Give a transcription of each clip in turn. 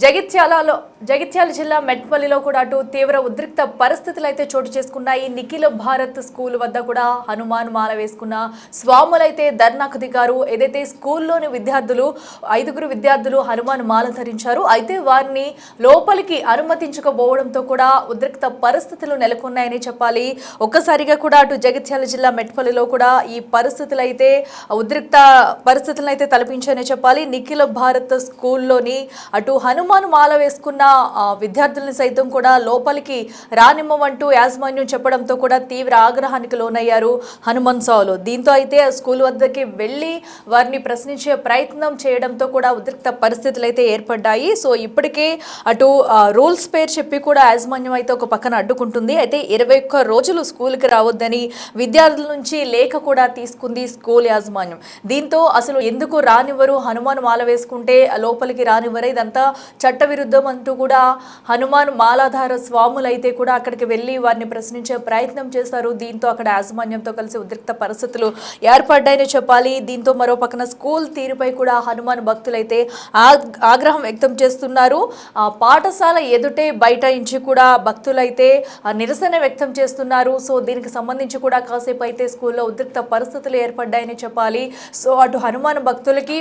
జగిత్యాల జిల్లా మెట్పల్లిలో కూడా అటు తీవ్ర ఉద్రిక్త పరిస్థితులు అయితే చోటు చేసుకున్నాయి. నిఖిల భారత్ స్కూల్ వద్ద కూడా హనుమాన్ మాల వేసుకున్న స్వాములైతే ధర్నాకు దిగారు. ఏదైతే స్కూల్లోని ఐదుగురు విద్యార్థులు హనుమాన్ మాల ధరించారు. అయితే వారిని లోపలికి అనుమతించకపోవడంతో కూడా ఉద్రిక్త పరిస్థితులు నెలకొన్నాయని చెప్పాలి. ఒక్కసారిగా కూడా అటు జగిత్యాల జిల్లా మెట్పల్లిలో కూడా ఈ ఉద్రిక్త పరిస్థితులను అయితే తలపించాయని చెప్పాలి. నిఖిల భారత్ స్కూల్లోని అటు హనుమాన్ మాల వేసుకున్న విద్యార్థులను సైతం కూడా లోపలికి రానిమ్మమంటూ యాజమాన్యం చెప్పడంతో కూడా తీవ్ర ఆగ్రహానికి లోనయ్యారు హనుమాన్ సావులు. దీంతో అయితే స్కూల్ వద్దకి వెళ్ళి వారిని ప్రశ్నించే ప్రయత్నం చేయడంతో కూడా ఉద్రిక్త పరిస్థితులు అయితే ఏర్పడ్డాయి. సో ఇప్పటికే అటు రూల్స్ పేరు చెప్పి కూడా యాజమాన్యం అయితే ఒక పక్కన అడ్డుకుంటుంది. అయితే 21 రోజులు స్కూల్కి రావద్దని విద్యార్థుల నుంచి లేఖ కూడా తీసుకుంది స్కూల్ యాజమాన్యం. దీంతో అసలు ఎందుకు రానివ్వరు, హనుమాన్ మాల వేసుకుంటే లోపలికి రానివ్వరు, ఇదంతా చట్టవిరుద్ధం అంటూ కూడా హనుమాన్ మాలాధార స్వాములు అయితే కూడా అక్కడికి వెళ్ళి వారిని ప్రశ్నించే ప్రయత్నం చేశారు. దీంతో అక్కడ యాజమాన్యంతో కలిసి ఉద్రిక్త పరిస్థితులు ఏర్పడ్డాయని చెప్పాలి. దీంతో మరో పక్కన స్కూల్ తీరుపై కూడా హనుమాన్ భక్తులైతే ఆగ్రహం వ్యక్తం చేస్తున్నారు. పాఠశాల ఎదుటే బయట నుంచి కూడా భక్తులైతే నిరసన వ్యక్తం చేస్తున్నారు. సో దీనికి సంబంధించి కూడా కాసేపు అయితే స్కూల్లో ఉద్రిక్త పరిస్థితులు ఏర్పడ్డాయని చెప్పాలి. సో అటు హనుమాన్ భక్తులకి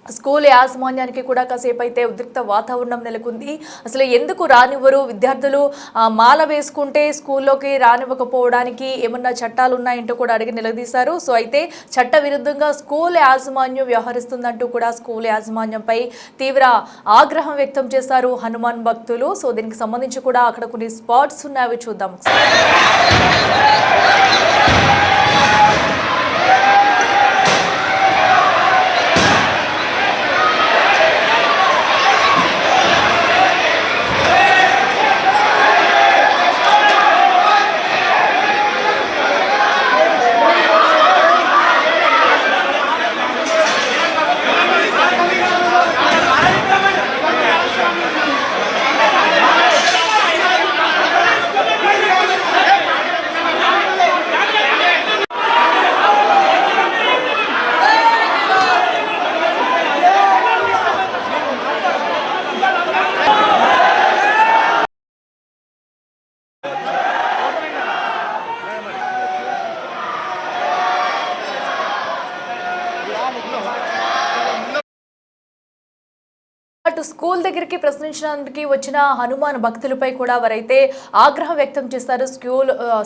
స్కూల్ యాజమాన్యానికి కూడా కాసేపు అయితే ఉద్రిక్త వాతావరణం నెలకొంది. అసలు ఎందుకు రానివ్వరు, విద్యార్థులు మాల వేసుకుంటే స్కూల్లోకి రానివ్వకపోవడానికి ఏమన్నా చట్టాలు ఉన్నాయంటూ కూడా అడిగి నిలదీశారు. సో అయితే చట్ట విరుద్ధంగా స్కూల్ యాజమాన్యం వ్యవహరిస్తుందంటూ కూడా స్కూల్ యాజమాన్యంపై తీవ్ర ఆగ్రహం వ్యక్తం చేశారు హనుమాన్ భక్తులు. సో దీనికి సంబంధించి కూడా అక్కడ కొన్ని స్పాట్స్ ఉన్నాయి, అవి చూద్దాం. అటు స్కూల్ దగ్గరికి ప్రశ్నించడానికి వచ్చిన హనుమాన్ భక్తులపై కూడా వారైతే ఆగ్రహం వ్యక్తం చేస్తారు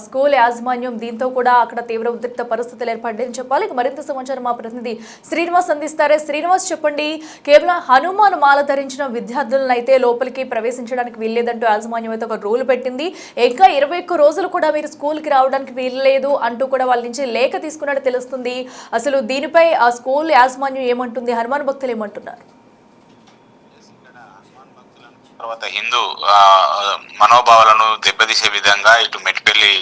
స్కూల్ యాజమాన్యం. దీంతో కూడా అక్కడ తీవ్ర ఉద్రిక్త పరిస్థితులు ఏర్పడ్డాయని చెప్పాలి. మరింత సమాచారం మా ప్రతినిధి శ్రీనివాస్ అందిస్తారే. శ్రీనివాస్, చెప్పండి. కేవలం హనుమాన్ మాల ధరించిన విద్యార్థులను అయితే లోపలికి ప్రవేశించడానికి వీల్లేదంటూ యాజమాన్యం అయితే ఒక రూల్ పెట్టింది. ఇంకా 21 రోజులు కూడా మీరు స్కూల్కి రావడానికి వీల్లేదు అంటూ కూడా వాళ్ళ నుంచి లేఖ తీసుకున్నట్టు తెలుస్తుంది. అసలు దీనిపై ఆ స్కూల్ యాజమాన్యం ఏమంటుంది, హనుమాన్ భక్తులు ఏమంటున్నారు? తర్వాత హిందూ మనోభావాలను దెబ్బతీసే విధంగా ఇటు మెట్పల్లి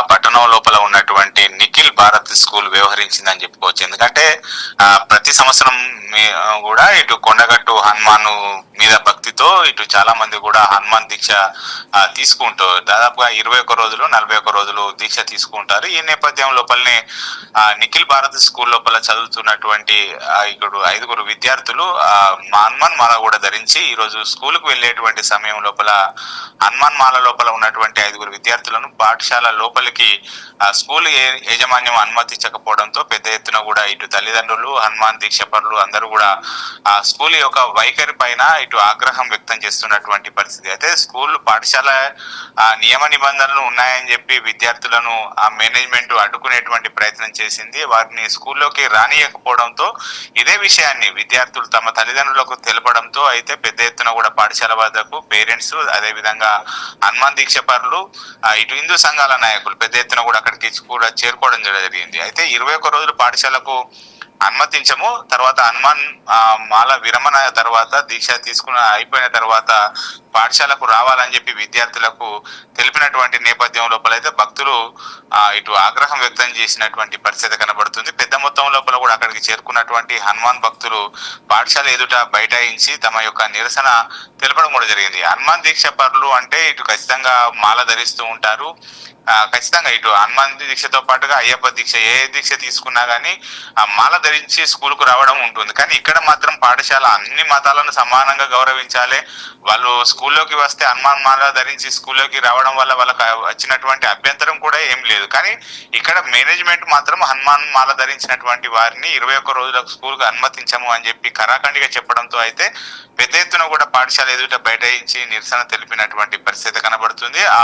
పట్టణం లోపల ఉన్నటువంటి నిఖిల్ భారత్ స్కూల్ వ్యవహరించిందని చెప్పుకోవచ్చు. ఎందుకంటే ప్రతి సంవత్సరం కూడా ఇటు కొండగట్టు హనుమాన్ మీద భక్తితో ఇటు చాలా మంది కూడా హనుమాన్ దీక్ష తీసుకుంటూ దాదాపుగా 21 రోజులు 41 రోజులు దీక్ష తీసుకుంటారు. ఈ నేపథ్యం లోపలనే నిఖిల్ భారత్ స్కూల్ లోపల చదువుతున్నటువంటి ఇక్కడ 5 విద్యార్థులు హనుమాన్ మాల కూడా ధరించి ఈ రోజు స్కూల్ కు వెళ్ళేటువంటి సమయం లోపల హనుమాన్ మాల లోపల ఉన్నటువంటి 5 విద్యార్థులను పాఠశాల లోపలికి స్కూల్ యాజమాన్యం అనుమతించకపోవడంతో పెద్ద ఎత్తున కూడా ఇటు తల్లిదండ్రులు, హనుమాన్ దీక్షపరులు అందరూ కూడా ఆ స్కూల్ యొక్క వైఖరి పైన ఇటు ఆగ్రహం వ్యక్తం చేస్తున్నటువంటి పరిస్థితి. అయితే స్కూల్ పాఠశాల నియమ నిబంధనలు ఉన్నాయని చెప్పి విద్యార్థులను ఆ మేనేజ్మెంట్ అడ్డుకునేటువంటి ప్రయత్నం చేసింది. వారిని స్కూల్లోకి రానియకపోవడంతో ఇదే విషయాన్ని విద్యార్థులు తమ తల్లిదండ్రులకు తెలపడంతో అయితే పెద్ద ఎత్తున కూడా పాఠశాల వద్దకు పేరెంట్స్, అదే విధంగా హనుమాన్ దీక్షపరులు, ఇటు హిందూ సంఘాల నాయకులు పెద్ద ఎత్తున కూడా అక్కడికి కూడా చేరుకోవడం జరిగింది. అయితే 21 రోజులు పాఠశాలకు అనుమతించము, తర్వాత హనుమాన్ మాల విరమణ తర్వాత దీక్ష అయిపోయిన తర్వాత పాఠశాలకు రావాలని చెప్పి విద్యార్థులకు తెలిపినటువంటి నేపథ్యం లోపలైతే భక్తులు ఇటు ఆగ్రహం వ్యక్తం చేసినటువంటి పరిస్థితి కనబడుతుంది. పెద్ద మొత్తం లోపల కూడా అక్కడికి చేరుకున్నటువంటి హనుమాన్ భక్తులు పాఠశాల ఎదుట బైఠాయించి తమ యొక్క నిరసన తెలపడం కూడా జరిగింది. హనుమాన్ దీక్ష పరులు అంటే ఇటు ఖచ్చితంగా మాల ధరిస్తూ ఉంటారు. ఖచ్చితంగా ఇటు హనుమాన్ దీక్షతో పాటుగా అయ్యప్ప దీక్ష ఏ దీక్ష తీసుకున్నా కానీ మాల ధరించి స్కూల్కు రావడం ఉంటుంది. కానీ ఇక్కడ మాత్రం పాఠశాల అన్ని మతాలను సమానంగా గౌరవించాలి. వాళ్ళు స్కూల్లోకి వస్తే హనుమాన్ మాల ధరించి స్కూల్లోకి రావడం వల్ల వాళ్ళకి వచ్చినటువంటి అభ్యంతరం కూడా ఏం లేదు. కానీ ఇక్కడ మేనేజ్మెంట్ మాత్రం హనుమాన్ మాల ధరించినటువంటి వారిని 21 రోజులకు స్కూల్కు అనుమతించము అని చెప్పి కరాఖండిగా చెప్పడంతో అయితే పెద్ద ఎత్తున కూడా పాఠశాల ఎదుట బైఠాయించి నిరసన తెలిపినటువంటి పరిస్థితి కనబడుతుంది. ఆ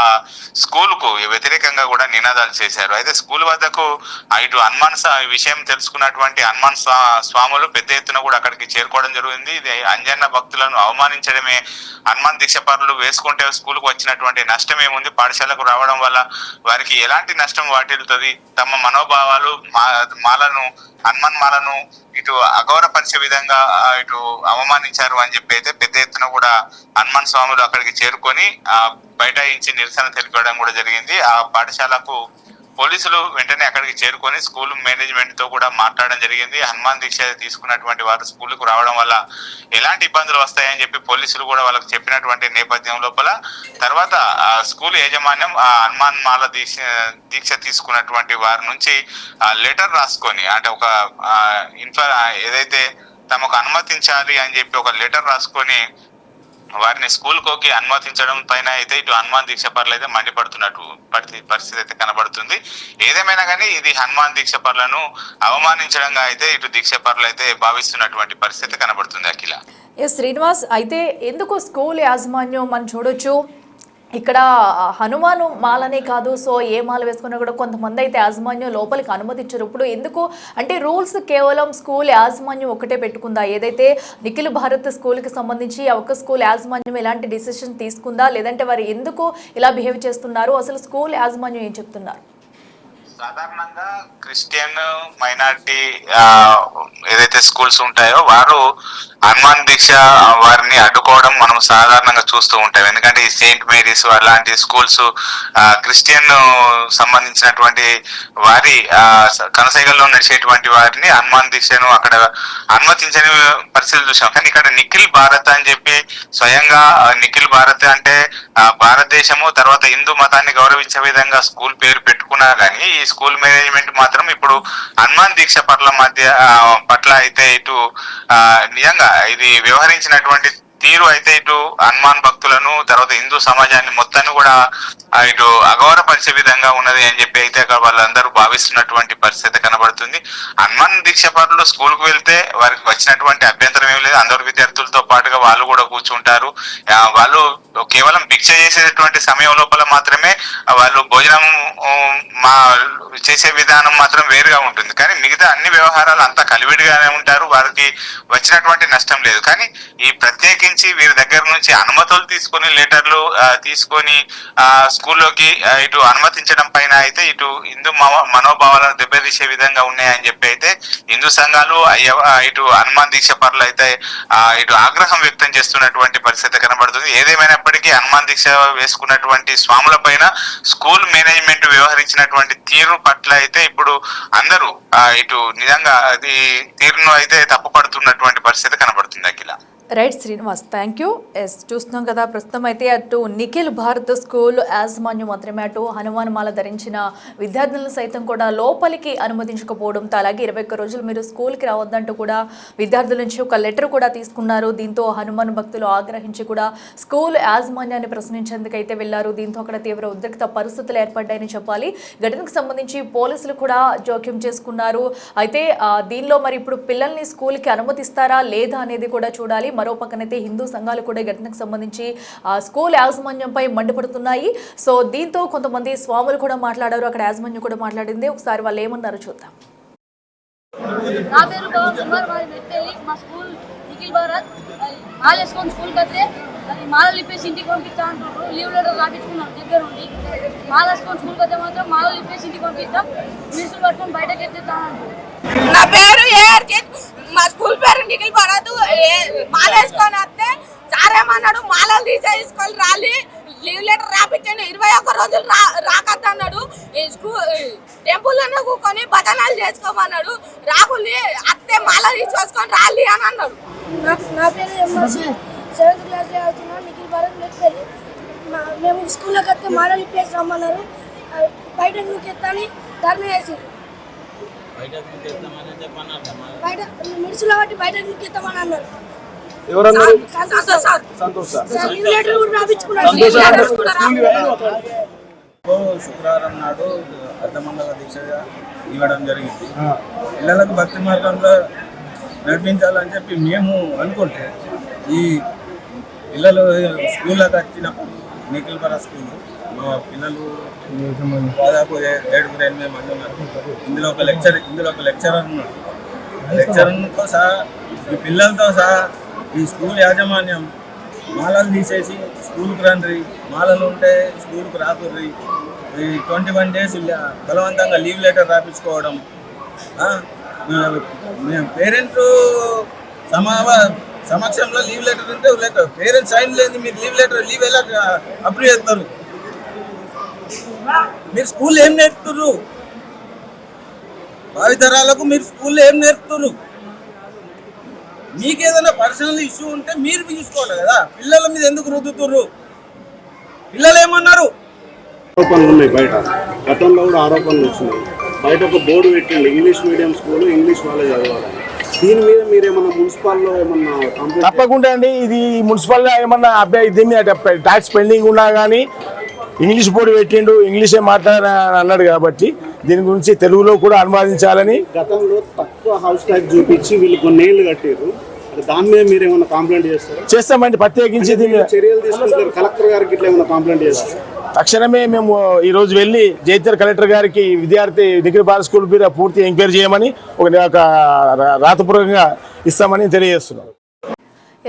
స్కూల్ కు వ్యతిరేకంగా కూడా నినాదాలు చేశారు. అయితే స్కూల్ వద్దకు ఇటు హనుమాన్ విషయం తెలుసుకున్నటువంటి హనుమాన్ స్వాములు పెద్ద ఎత్తున కూడా అక్కడికి చేరుకోవడం జరిగింది. ఇది అంజన్న భక్తులను అవమానించడమే. హనుమాన్ దీక్ష పరులు వేసుకుంటే స్కూల్ కు వచ్చినటువంటి నష్టం ఏముంది? పాఠశాలకు రావడం వల్ల వారికి ఎలాంటి నష్టం వాటిల్లుతుంది? తమ మనోభావాలు హనుమాన్ మాలను ఇటు అగౌరవపరిచే విధంగా ఇటు అవమానించారు అని చెప్పి అయితే పెద్ద ఎత్తున కూడా హనుమాన్ స్వాములు అక్కడికి చేరుకొని బైఠాయించి నిరసన తెలిపడం కూడా జరిగింది. ఆ పాఠశాలకు పోలీసులు వెంటనే అక్కడికి చేరుకొని స్కూల్ మేనేజ్మెంట్ తో కూడా మాట్లాడడం జరిగింది. హనుమాన్ దీక్ష తీసుకున్నటువంటి వారు స్కూల్కు రావడం వల్ల ఎలాంటి ఇబ్బందులు వస్తాయని చెప్పి పోలీసులు కూడా వాళ్ళకి చెప్పినటువంటి నేపథ్యం లోపల తర్వాత స్కూల్ యాజమాన్యం హనుమాన్ మాల దీక్ష తీసుకున్నటువంటి వారి నుంచి లెటర్ రాసుకొని అంటే ఒక ఏదైతే తమకు అనుమతించాలి అని చెప్పి ఒక లెటర్ రాసుకొని వారిని స్కూల్ కోకి అనుమతించడం పైన అయితే ఇటు హనుమాన్ దీక్ష పరులు అయితే మండిపడుతున్నట్టు పరిస్థితి అయితే కనబడుతుంది. ఏదేమైనా కానీ ఇది హనుమాన్ దీక్ష పరులను అవమానించడంగా అయితే ఇటు దీక్ష పరులు అయితే భావిస్తున్నటువంటి పరిస్థితి కనబడుతుంది. అఖిల శ్రీనివాస్, అయితే ఎందుకు స్కూల్ యాజమాన్యం మనం చూడొచ్చు ఇక్కడ హనుమాను మాలనే కాదు, సో ఏ మాల వేసుకున్నా కూడా కొంతమంది అయితే యాజమాన్యం లోపలికి అనుమతించరు. ఇప్పుడు ఎందుకు అంటే రూల్స్ కేవలం స్కూల్ యాజమాన్యం ఒకటే పెట్టుకుందా? ఏదైతే నిఖిల్ భారత్ స్కూల్కి సంబంధించి ఒక్క స్కూల్ యాజమాన్యం ఎలాంటి డిసిషన్ తీసుకుందా, లేదంటే వారు ఎందుకు ఇలా బిహేవ్ చేస్తున్నారు? అసలు స్కూల్ యాజమాన్యం ఏం చెప్తున్నారు? సాధారణంగా క్రిస్టియన్ మైనారిటీ ఏదైతే స్కూల్స్ ఉంటాయో వారు హనుమాన్ దీక్ష వారిని అడ్డుకోవడం మనం సాధారణంగా చూస్తూ ఉంటాం. ఎందుకంటే ఈ సెయింట్ మేరీస్ అలాంటి స్కూల్స్ క్రిస్టియన్ సంబంధించినటువంటి వారి కనసైగల్లో నడిచేటువంటి వారిని హనుమాన్ దీక్షను అక్కడ అనుమతించని పరిస్థితులు చూసాం. కానీ ఇక్కడ నిఖిల్ భారత్ అని చెప్పి స్వయంగా నిఖిల్ భారత్ అంటే భారతదేశము తర్వాత హిందూ మతాన్ని గౌరవించే విధంగా స్కూల్ పేరు పెట్టుకున్నా కానీ ఈ స్కూల్ మేనేజ్మెంట్ మాత్రం ఇప్పుడు హనుమాన్ దీక్ష పట్ల అయితే ఇటు నిజంగా ఇది వ్యవహరించినటువంటి తీరు అయితే ఇటు హనుమాన్ భక్తులను తర్వాత హిందూ సమాజాన్ని మొత్తాన్ని కూడా ఇటు అగౌరవపరిచే విధంగా ఉన్నది అని చెప్పి అయితే వాళ్ళందరూ భావిస్తున్నటువంటి పరిస్థితి కనబడుతుంది. హనుమాన్ దీక్ష పరులు స్కూల్ కు వెళ్తే వారికి వచ్చినటువంటి అభ్యంతరం ఏమి లేదు. అందరు విద్యార్థులతో పాటుగా వాళ్ళు కూడా కూర్చుంటారు. వాళ్ళు కేవలం భిక్ష చేసేటువంటి సమయం లోపల మాత్రమే వాళ్ళు భోజనం చేసే విధానం మాత్రం వేరుగా ఉంటుంది. కానీ మిగతా అన్ని వ్యవహారాలు అంతా కలివిడిగానే ఉంటారు. వారికి వచ్చినటువంటి నష్టం లేదు. కానీ ఈ ప్రత్యేకించి వీరి దగ్గర నుంచి అనుమతులు తీసుకొని లెటర్లు తీసుకొని స్కూల్లోకి ఇటు అనుమతించడం పైన అయితే ఇటు హిందూ మనోభావాలను దెబ్బతీసే విధంగా ఉన్నాయని చెప్పి అయితే హిందూ సంఘాలు ఇటు హనుమాన్ దీక్ష పరులు అయితే ఇటు ఆగ్రహం వ్యక్తం చేస్తున్నటువంటి పరిస్థితి కనబడుతుంది. ఏదేమైనప్పటికీ హనుమాన్ దీక్ష వేసుకున్నటువంటి స్వాముల పైన స్కూల్ మేనేజ్మెంట్ వ్యవహరించినటువంటి తీరు పట్ల అయితే ఇప్పుడు అందరూ ఇటు నిజంగా అది తీరును అయితే తప్పుపడుతున్నటువంటి పరిస్థితి కనబడుతుంది. Akhila right Srinivas, thank you. Yes, చూస్తున్నాం కదా ప్రస్తుతం అయితే అటు నిఖిల్ భారత్ స్కూల్ యాజమాన్యం మాత్రమే అటు హనుమాన్ మాల ధరించిన విద్యార్థులను సైతం కూడా లోపలికి అనుమతించకపోవడంతో అలాగే 21 రోజులు మీరు స్కూల్కి రావద్దంటూ కూడా విద్యార్థుల నుంచి ఒక లెటర్ కూడా తీసుకున్నారు. దీంతో హనుమాన్ భక్తులు ఆగ్రహించి కూడా స్కూల్ యాజమాన్యాన్ని ప్రశ్నించేందుకైతే వెళ్లారు. దీంతో అక్కడ తీవ్ర ఉద్రిక్త పరిస్థితులు ఏర్పడ్డాయని చెప్పాలి. ఘటనకు సంబంధించి పోలీసులు కూడా జోక్యం చేసుకున్నారు. అయితే దీనిలో మరి ఇప్పుడు పిల్లల్ని స్కూల్కి అనుమతిస్తారా లేదా అనేది కూడా చూడాలి. మరో పక్కనైతే హిందూ సంఘాలు కూడా ఘటనకు సంబంధించి స్కూల్ యాజమాన్యంపై మండిపడుతున్నాయి. సో దీంతో కొంతమంది స్వాములు కూడా మాట్లాడారు, అక్కడ యాజమాన్యం కూడా మాట్లాడింది. ఒకసారి వాళ్ళు ఏమన్నారో చూద్దాం. నా పేరు పవన్ కుమార్, మాది మెట్పల్లి. మా స్కూల్ నిఖిల్ భారత్. మాల వేసుకొని స్కూల్కి వస్తే అది మాలలు ఇప్పేసి ఇంటికి పంపిస్తా అంటున్నారు. లీవ్ లెటర్ రాపించుకున్నాం దగ్గర ఉండి. మాల వేసుకొని స్కూల్కి వస్తే మాత్రం మాలలు ఇప్పేసి ఇంటికి పంపిస్తాం, మీసులు పట్టుకొని బయటకు ఎత్తేస్తాం అంటారు. నా పేరు మా స్కూల్ పేరు నిఖిల్ భారత్. మాల వేసుకొని వస్తే సారేమన్నాడు, మాలలు తీసేసుకొని రాలి లీవ్ లెటర్ రాపించండి, 21 రోజులు రాకద్దన్నాడు. టెంపుల్లోనే కూకొని భజనాలు చేసుకోమన్నాడు. రాహుల్ అత్తే మాల తీసేసుకొని రాలి అని అన్నాడు. నా పేరు ఎంఎస్సి 7th క్లాస్లో చదువుతున్నాను. నిఖిల్ భారత్ మెట్పల్లి. మేము స్కూల్లోకి వస్తే మోడల్ ఇప్పేసి రమ్మన్నారు. బయట ఎత్తాని ధర్నా చేసారు. బయట మిడిసిలో బట్టి బయట ఎత్తామని అన్నారు. శుక్రవారం నాడు అర్ధమండల దీక్షగా ఇవ్వడం జరిగింది. పిల్లలకు భక్తి మార్గంలో నడిపించాలని చెప్పి మేము అనుకుంటే ఈ పిల్లలు స్కూల్లోకి వచ్చినప్పుడు నిఖిల్ భారత్ స్కూల్ మా పిల్లలు దాదాపు 7-8 మంది ఉన్నారు. ఇందులో ఒక లెక్చరర్ ఉన్నాడు. లెక్చరర్తో సహా ఈ పిల్లలతో సహా ఈ స్కూల్ యాజమాన్యం మాలలు తీసేసి స్కూల్కి రండి, మాలలు ఉంటే స్కూల్కి రాకుర్రి, ఈ 21 days బలవంతంగా లీవ్ లెటర్ రాపించుకోవడం. మేము పేరెంట్స్ సమక్షంలో లీవ్ లెటర్ ఉంటే పేరెంట్స్ సైన్ లేదు, మీరు లీవ్ ఎలా అప్రూవ్ చేస్తారు? మీరు స్కూల్ ఏం నేర్పుతుర్రు? భావితరాలకు మీరు స్కూల్లో ఏం నేర్పుతుర్రు? మీకు ఏదైనా పర్సనల్ ఇష్యూ ఉంటే మీరు తీసుకోవాలి కదా, పిల్లల మీద ఎందుకు రుద్దుతుర్రు? పిల్లలు ఏమన్నారు? ఆరోపణలు ఉన్నాయి బయట, గతంలో కూడా ఆరోపణలు వచ్చినాయి. బయట ఒక బోర్డు పెట్టండి, ఇంగ్లీష్ మీడియం స్కూల్, ఇంగ్లీష్ వాళ్ళే చదవాలి. దీని మీద మీరు ఏమన్నా మున్సిపాల్లో ఏమన్నా కంప్లైంట్? తప్పకుండా అండి. ఇది మున్సిపల్గా ఏమన్నా అబ్బాయి దీని మీద ట్యాక్స్ పెండింగ్ ఉన్నా కానీ ఇంగ్లీష్ బోర్డు పెట్టిండు, ఇంగ్లీషే మాట్లాడాలని అన్నాడు కాబట్టి దీని గురించి తెలుగులో కూడా అనువాదించాలని. గతంలో తక్కువ హౌస్ ట్యాక్స్ చూపించి వీళ్ళు కొన్ని ఏళ్ళు కట్టారు. దాని మీద మీరు ఏమన్నా కంప్లైంట్ చేస్తారు? చేస్తామండి, ప్రత్యేకించి దీని మీద చర్యలు తీసుకుంటారు. కలెక్టర్ గారికి ఇట్లా ఏమన్నా కంప్లైంట్ చేస్తారు? తక్షణమే మేము ఈ రోజు వెళ్ళి జైత్యాల కలెక్టర్ గారికి విద్యార్థి నిఖిల్ భారత్ స్కూల్ మీద పూర్తి ఎంక్వైరీ చేయమని ఒక రాతపూర్వకంగా ఇస్తామని తెలియజేస్తున్నాం.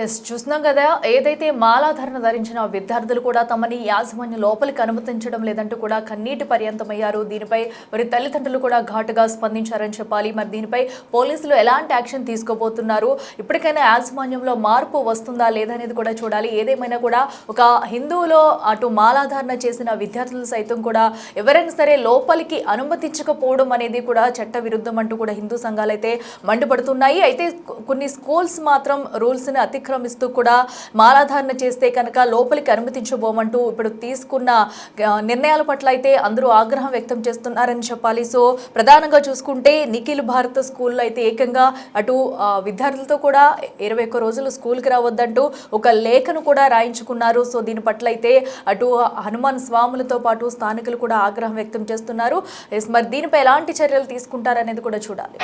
ఎస్, చూస్తున్నాం కదా, ఏదైతే మాలాధరణ ధరించిన విద్యార్థులు కూడా తమని యాజమాన్యం లోపలికి అనుమతించడం లేదంటూ కూడా కన్నీటి పర్యంతమయ్యారు. దీనిపై మరి తల్లిదండ్రులు కూడా ఘాటుగా స్పందించారని చెప్పాలి. మరి దీనిపై పోలీసులు ఎలాంటి యాక్షన్ తీసుకోబోతున్నారు, ఇప్పటికైనా యాజమాన్యంలో మార్పు వస్తుందా లేదా అనేది కూడా చూడాలి. ఏదేమైనా కూడా ఒక హిందువులో అటు మాలాధారణ చేసిన విద్యార్థులు సైతం కూడా ఎవరైనా సరే లోపలికి అనుమతించకపోవడం అనేది కూడా చట్ట విరుద్ధం అంటూ కూడా హిందూ సంఘాలు అయితే మండిపడుతున్నాయి. అయితే కొన్ని స్కూల్స్ మాత్రం రూల్స్ని అతిక్రమిస్తూ కూడా మాలాధారణ చేస్తే కనుక లోపలికి అనుమతించబోమంటూ ఇప్పుడు తీసుకున్న నిర్ణయాల పట్ల అయితే అందరూ ఆగ్రహం వ్యక్తం చేస్తున్నారని చెప్పాలి. సో ప్రధానంగా చూసుకుంటే నిఖిల్ భారత్ స్కూల్లో అయితే ఏకంగా అటు విద్యార్థులతో కూడా 21 రోజులు స్కూల్కి రావద్దంటూ ఒక లేఖను కూడా రాయించుకున్నారు. సో దీని పట్ల అయితే అటు హనుమాన్ స్వాములతో పాటు స్థానికులు కూడా ఆగ్రహం వ్యక్తం చేస్తున్నారు. మరి దీనిపై ఎలాంటి చర్యలు తీసుకుంటారనేది కూడా చూడాలి.